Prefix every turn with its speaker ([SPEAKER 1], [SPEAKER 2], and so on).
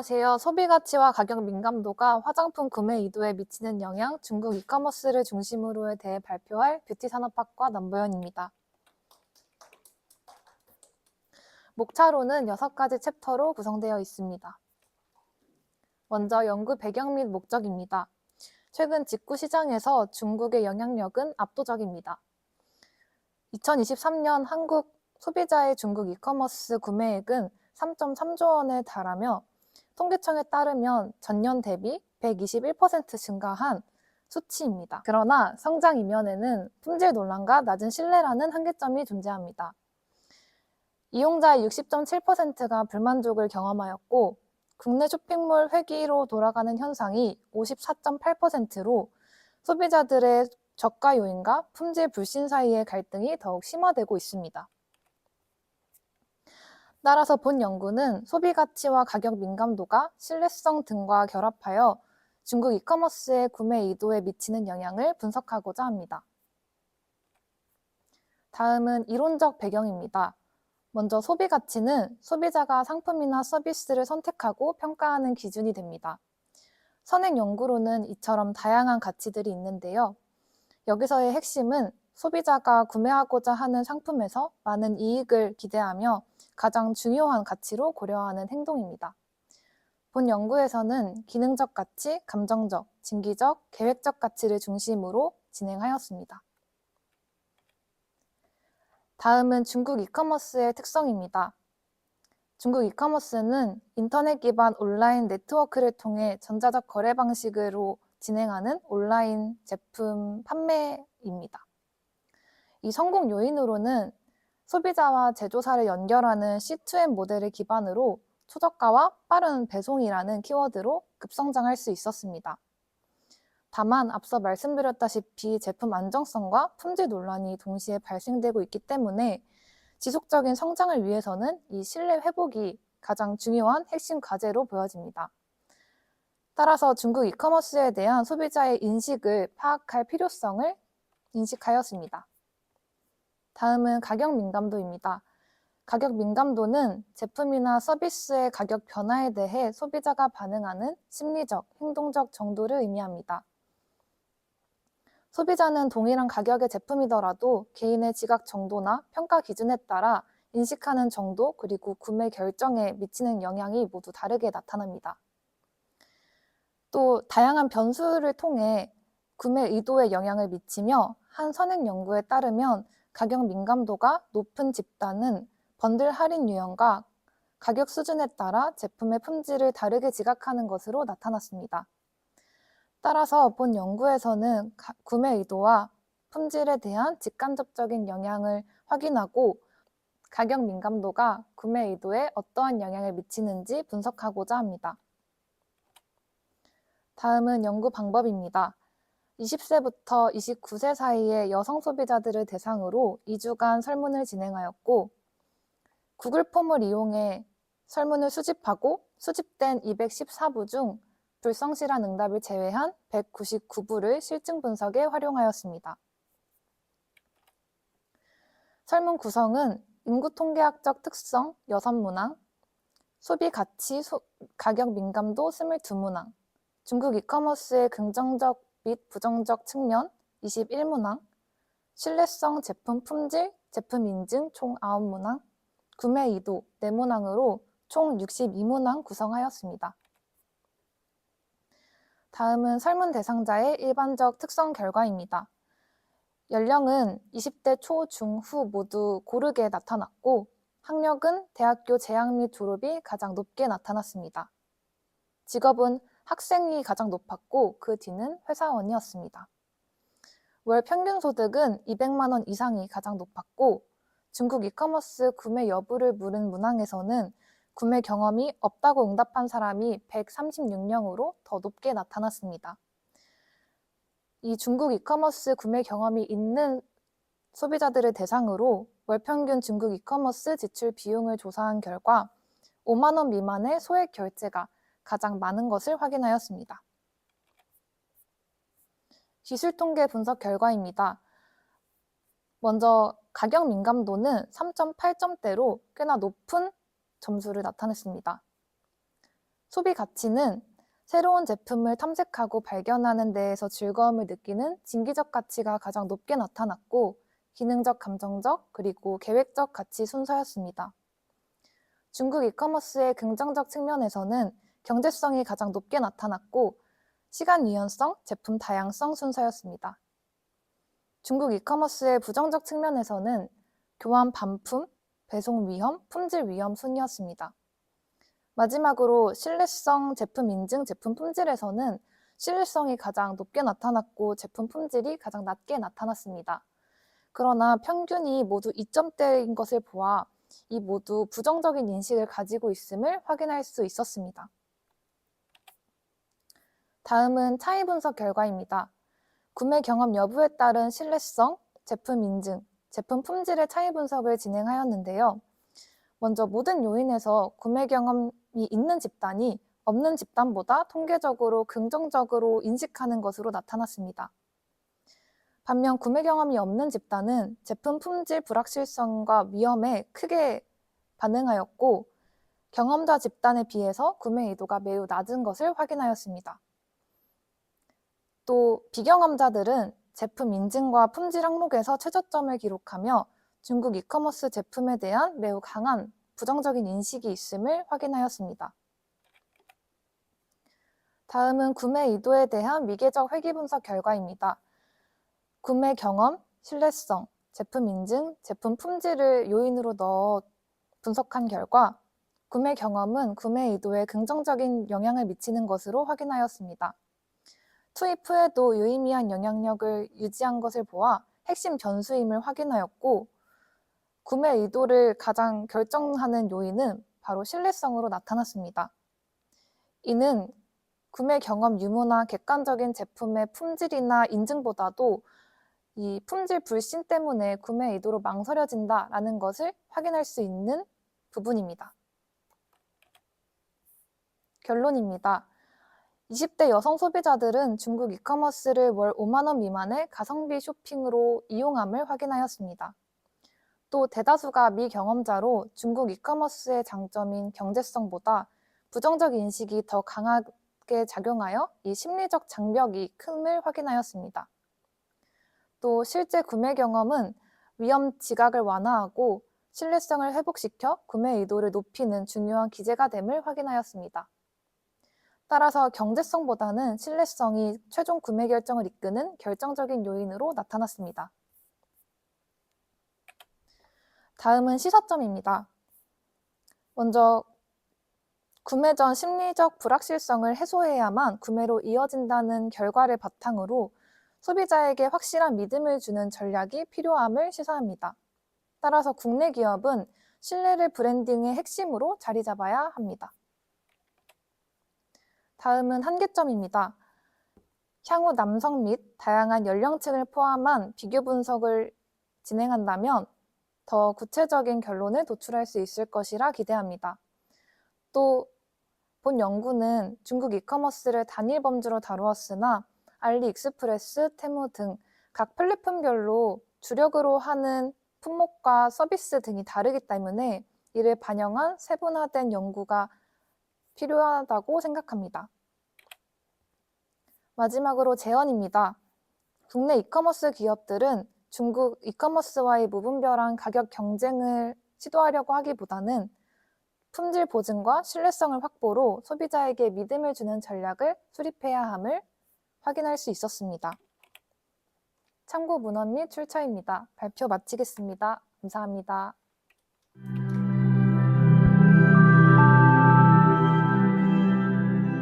[SPEAKER 1] 안녕하세요. 소비 가치와 가격 민감도가 화장품 구매 의도에 미치는 영향, 중국 이커머스를 중심으로에 대해 발표할 뷰티 산업학과 남보연입니다. 목차로는 6가지 챕터로 구성되어 있습니다. 먼저 연구 배경 및 목적입니다. 최근 직구 시장에서 중국의 영향력은 압도적입니다. 2023년 한국 소비자의 중국 이커머스 구매액은 3.3조 원에 달하며 통계청에 따르면 전년 대비 121% 증가한 수치입니다. 그러나 성장 이면에는 품질 논란과 낮은 신뢰라는 한계점이 존재합니다. 이용자의 60.7%가 불만족을 경험하였고 국내 쇼핑몰 회귀로 돌아가는 현상이 54.8%로 소비자들의 저가 요인과 품질 불신 사이의 갈등이 더욱 심화되고 있습니다. 따라서 본 연구는 소비 가치와 가격 민감도가 신뢰성 등과 결합하여 중국 이커머스의 구매 의도에 미치는 영향을 분석하고자 합니다. 다음은 이론적 배경입니다. 먼저 소비 가치는 소비자가 상품이나 서비스를 선택하고 평가하는 기준이 됩니다. 선행 연구로는 이처럼 다양한 가치들이 있는데요. 여기서의 핵심은 소비자가 구매하고자 하는 상품에서 많은 이익을 기대하며 가장 중요한 가치로 고려하는 행동입니다. 본 연구에서는 기능적 가치, 감정적, 진기적, 계획적 가치를 중심으로 진행하였습니다. 다음은 중국 이커머스의 특성입니다. 중국 이커머스는 인터넷 기반 온라인 네트워크를 통해 전자적 거래 방식으로 진행하는 온라인 제품 판매입니다. 이 성공 요인으로는 소비자와 제조사를 연결하는 C2M 모델을 기반으로 초저가와 빠른 배송이라는 키워드로 급성장할 수 있었습니다. 다만 앞서 말씀드렸다시피 제품 안정성과 품질 논란이 동시에 발생되고 있기 때문에 지속적인 성장을 위해서는 이 신뢰 회복이 가장 중요한 핵심 과제로 보여집니다. 따라서 중국 이커머스에 대한 소비자의 인식을 파악할 필요성을 인식하였습니다. 다음은 가격 민감도입니다. 가격 민감도는 제품이나 서비스의 가격 변화에 대해 소비자가 반응하는 심리적, 행동적 정도를 의미합니다. 소비자는 동일한 가격의 제품이더라도 개인의 지각 정도나 평가 기준에 따라 인식하는 정도 그리고 구매 결정에 미치는 영향이 모두 다르게 나타납니다. 또 다양한 변수를 통해 구매 의도에 영향을 미치며 한 선행 연구에 따르면 가격 민감도가 높은 집단은 번들 할인 유형과 가격 수준에 따라 제품의 품질을 다르게 지각하는 것으로 나타났습니다. 따라서 본 연구에서는 구매 의도와 품질에 대한 직간접적인 영향을 확인하고 가격 민감도가 구매 의도에 어떠한 영향을 미치는지 분석하고자 합니다. 다음은 연구 방법입니다. 20세부터 29세 사이의 여성 소비자들을 대상으로 2주간 설문을 진행하였고 구글 폼을 이용해 설문을 수집하고 수집된 214부 중 불성실한 응답을 제외한 199부를 실증 분석에 활용하였습니다. 설문 구성은 인구 통계학적 특성 6문항, 소비 가치, 가격 민감도 22문항, 중국 이커머스의 긍정적 및 부정적 측면 21문항, 신뢰성 제품 품질, 제품 인증 총 9문항, 구매 의도 4문항으로 총 62문항 구성하였습니다. 다음은 설문 대상자의 일반적 특성 결과입니다. 연령은 20대 초, 중, 후 모두 고르게 나타났고 학력은 대학교 재학 및 졸업이 가장 높게 나타났습니다. 직업은 학생이 가장 높았고 그 뒤는 회사원이었습니다. 월 평균 소득은 200만 원 이상이 가장 높았고 중국 이커머스 구매 여부를 물은 문항에서는 구매 경험이 없다고 응답한 사람이 136명으로 더 높게 나타났습니다. 이 중국 이커머스 구매 경험이 있는 소비자들을 대상으로 월평균 중국 이커머스 지출 비용을 조사한 결과 5만 원 미만의 소액 결제가 가장 많은 것을 확인하였습니다. 기술 통계 분석 결과입니다. 먼저 가격 민감도는 3.8점대로 꽤나 높은 점수를 나타냈습니다. 소비 가치는 새로운 제품을 탐색하고 발견하는 데에서 즐거움을 느끼는 진기적 가치가 가장 높게 나타났고, 기능적, 감정적, 그리고 계획적 가치 순서였습니다. 중국 이커머스의 긍정적 측면에서는 경제성이 가장 높게 나타났고, 시간 유연성, 제품 다양성 순서였습니다. 중국 이커머스의 부정적 측면에서는 교환 반품, 배송 위험, 품질 위험 순이었습니다. 마지막으로 신뢰성, 제품 인증, 제품 품질에서는 신뢰성이 가장 높게 나타났고 제품 품질이 가장 낮게 나타났습니다. 그러나 평균이 모두 2점대인 것을 보아 이 모두 부정적인 인식을 가지고 있음을 확인할 수 있었습니다. 다음은 차이 분석 결과입니다. 구매 경험 여부에 따른 신뢰성, 제품 인증, 제품 품질의 차이 분석을 진행하였는데요. 먼저 모든 요인에서 구매 경험이 있는 집단이 없는 집단보다 통계적으로 긍정적으로 인식하는 것으로 나타났습니다. 반면 구매 경험이 없는 집단은 제품 품질 불확실성과 위험에 크게 반응하였고, 경험자 집단에 비해서 구매 의도가 매우 낮은 것을 확인하였습니다. 또 비경험자들은 제품 인증과 품질 항목에서 최저점을 기록하며 중국 이커머스 제품에 대한 매우 강한 부정적인 인식이 있음을 확인하였습니다. 다음은 구매 의도에 대한 미개적 회귀 분석 결과입니다. 구매 경험, 신뢰성, 제품 인증, 제품 품질을 요인으로 넣어 분석한 결과 구매 경험은 구매 의도에 긍정적인 영향을 미치는 것으로 확인하였습니다. 투입 후에도 유의미한 영향력을 유지한 것을 보아 핵심 변수임을 확인하였고, 구매 의도를 가장 결정하는 요인은 바로 신뢰성으로 나타났습니다. 이는 구매 경험 유무나 객관적인 제품의 품질이나 인증보다도 이 품질 불신 때문에 구매 의도로 망설여진다라는 것을 확인할 수 있는 부분입니다. 결론입니다. 20대 여성 소비자들은 중국 이커머스를 월 5만 원 미만의 가성비 쇼핑으로 이용함을 확인하였습니다. 또 대다수가 미경험자로 중국 이커머스의 장점인 경제성보다 부정적 인식이 더 강하게 작용하여 이 심리적 장벽이 큼을 확인하였습니다. 또 실제 구매 경험은 위험 지각을 완화하고 신뢰성을 회복시켜 구매 의도를 높이는 중요한 기제가 됨을 확인하였습니다. 따라서 경제성보다는 신뢰성이 최종 구매 결정을 이끄는 결정적인 요인으로 나타났습니다. 다음은 시사점입니다. 먼저 구매 전 심리적 불확실성을 해소해야만 구매로 이어진다는 결과를 바탕으로 소비자에게 확실한 믿음을 주는 전략이 필요함을 시사합니다. 따라서 국내 기업은 신뢰를 브랜딩의 핵심으로 자리 잡아야 합니다. 다음은 한계점입니다. 향후 남성 및 다양한 연령층을 포함한 비교 분석을 진행한다면 더 구체적인 결론을 도출할 수 있을 것이라 기대합니다. 또 본 연구는 중국 이커머스를 단일 범주로 다루었으나 알리익스프레스, 테무 등 각 플랫폼별로 주력으로 하는 품목과 서비스 등이 다르기 때문에 이를 반영한 세분화된 연구가 필요하다고 생각합니다. 마지막으로 제언입니다. 국내 이커머스 기업들은 중국 이커머스와의 무분별한 가격 경쟁을 시도하려고 하기보다는 품질 보증과 신뢰성을 확보로 소비자에게 믿음을 주는 전략을 수립해야 함을 확인할 수 있었습니다. 참고 문헌 및 출처입니다. 발표 마치겠습니다. 감사합니다.